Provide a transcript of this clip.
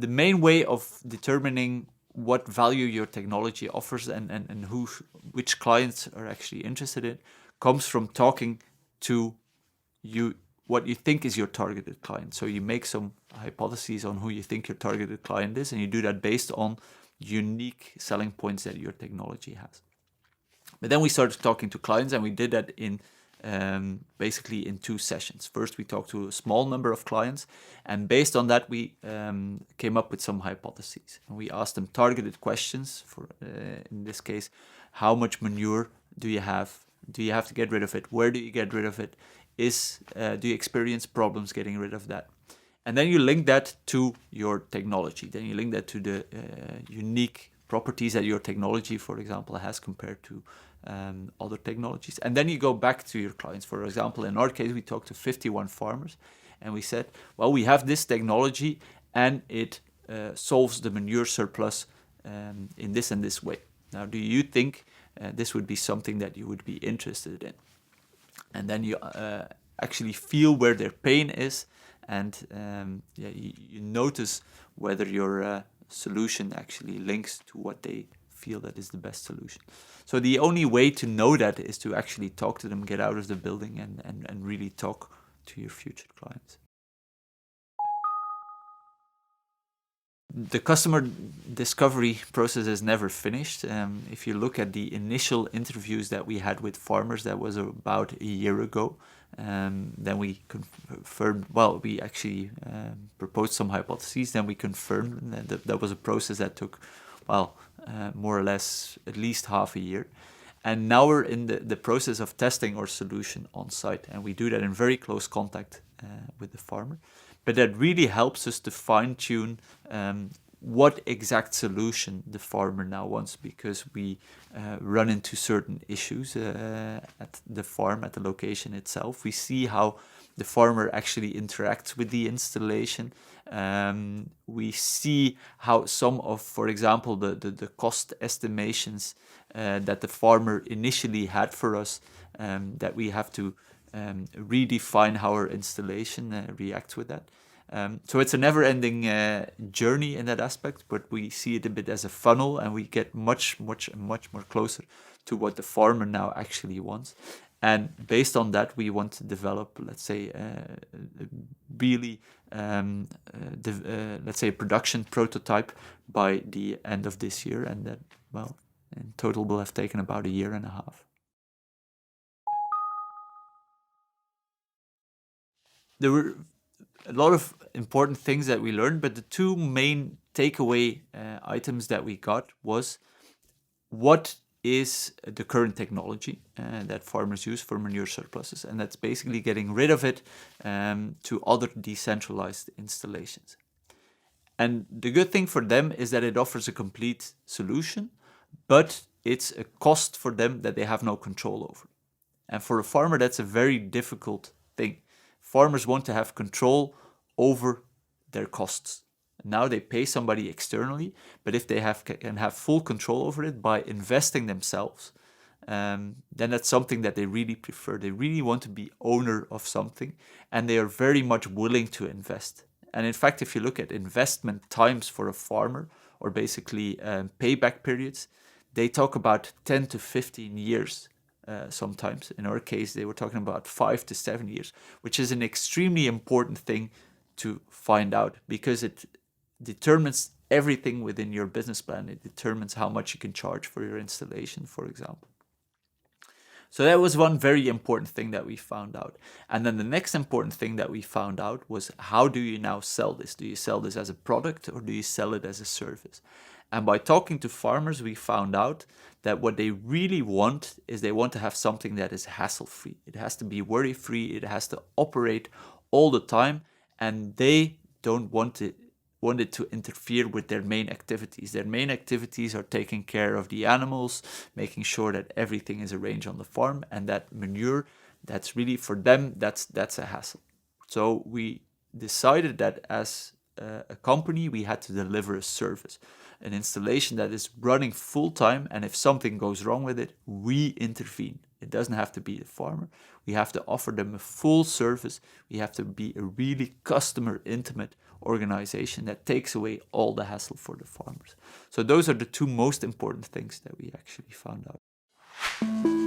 the main way of determining what value your technology offers and which clients are actually interested in comes from talking to you, what you think is your targeted client. So you make some hypotheses on who you think your targeted client is, and you do that based on unique selling points that your technology has. But then we started talking to clients, and we did that in basically in 2 sessions. First, we talked to a small number of clients, and based on that, we came up with some hypotheses. And we asked them targeted questions. For in this case, how much manure do you have? Do you have to get rid of it? Where do you get rid of it? Do you experience problems getting rid of that? And then you link that to your technology. Then you link that to the unique properties that your technology, for example, has compared to other technologies. And then you go back to your clients. For example, in our case, we talked to 51 farmers, and we said, well, we have this technology, and it solves the manure surplus in this and this way. Now, do you think this would be something that you would be interested in? And then you actually feel where their pain is, and you notice whether your solution actually links to what they feel that is the best solution. So the only way to know that is to actually talk to them, get out of the building, and really talk to your future clients. The customer discovery process is never finished. If you look at the initial interviews that we had with farmers, that was about a year ago. Then we confirmed, we actually proposed some hypotheses, then we confirmed that was a process that took, more or less at least half a year. And now we're in the process of testing our solution on site, and we do that in very close contact with the farmer. But that really helps us to fine-tune what exact solution the farmer now wants, because we run into certain issues at the farm, at the location itself. We see how the farmer actually interacts with the installation. We see how some of, for example, the cost estimations that the farmer initially had for us, that we have to redefine how our installation reacts with that. So it's a never-ending journey in that aspect, but we see it a bit as a funnel, and we get much more closer to what the farmer now actually wants. And based on that, we want to develop, let's say, really, let's say, a production prototype by the end of this year, and that, in total will have taken about 1.5 years. There were a lot of important things that we learned, but the 2 main takeaway items that we got was, what is the current technology that farmers use for manure surpluses, and that's basically getting rid of it to other decentralized installations. And the good thing for them is that it offers a complete solution, but it's a cost for them that they have no control over. And for a farmer, that's a very difficult thing. Farmers want to have control over their costs. Now they pay somebody externally, but if they can have full control over it by investing themselves, then that's something that they really prefer. They really want to be owner of something, and they are very much willing to invest. And in fact, if you look at investment times for a farmer, or basically payback periods, they talk about 10 to 15 years. Sometimes. In our case, they were talking about 5 to 7 years, which is an extremely important thing to find out, because it determines everything within your business plan. It determines how much you can charge for your installation, for example. So that was one very important thing that we found out. And then the next important thing that we found out was, how do you now sell this? Do you sell this as a product, or do you sell it as a service? And by talking to farmers, we found out that what they really want is, they want to have something that is hassle-free. It has to be worry-free. It has to operate all the time. And they don't want it to interfere with their main activities. Their main activities are taking care of the animals, making sure that everything is arranged on the farm, and that manure, that's really for them, that's a hassle. So we decided that as a company, we had to deliver a service, an installation that is running full time, and if something goes wrong with it, we intervene. It doesn't have to be the farmer. We have to offer them a full service. We have to be a really customer intimate organization that takes away all the hassle for the farmers. So those are the two most important things that we actually found out.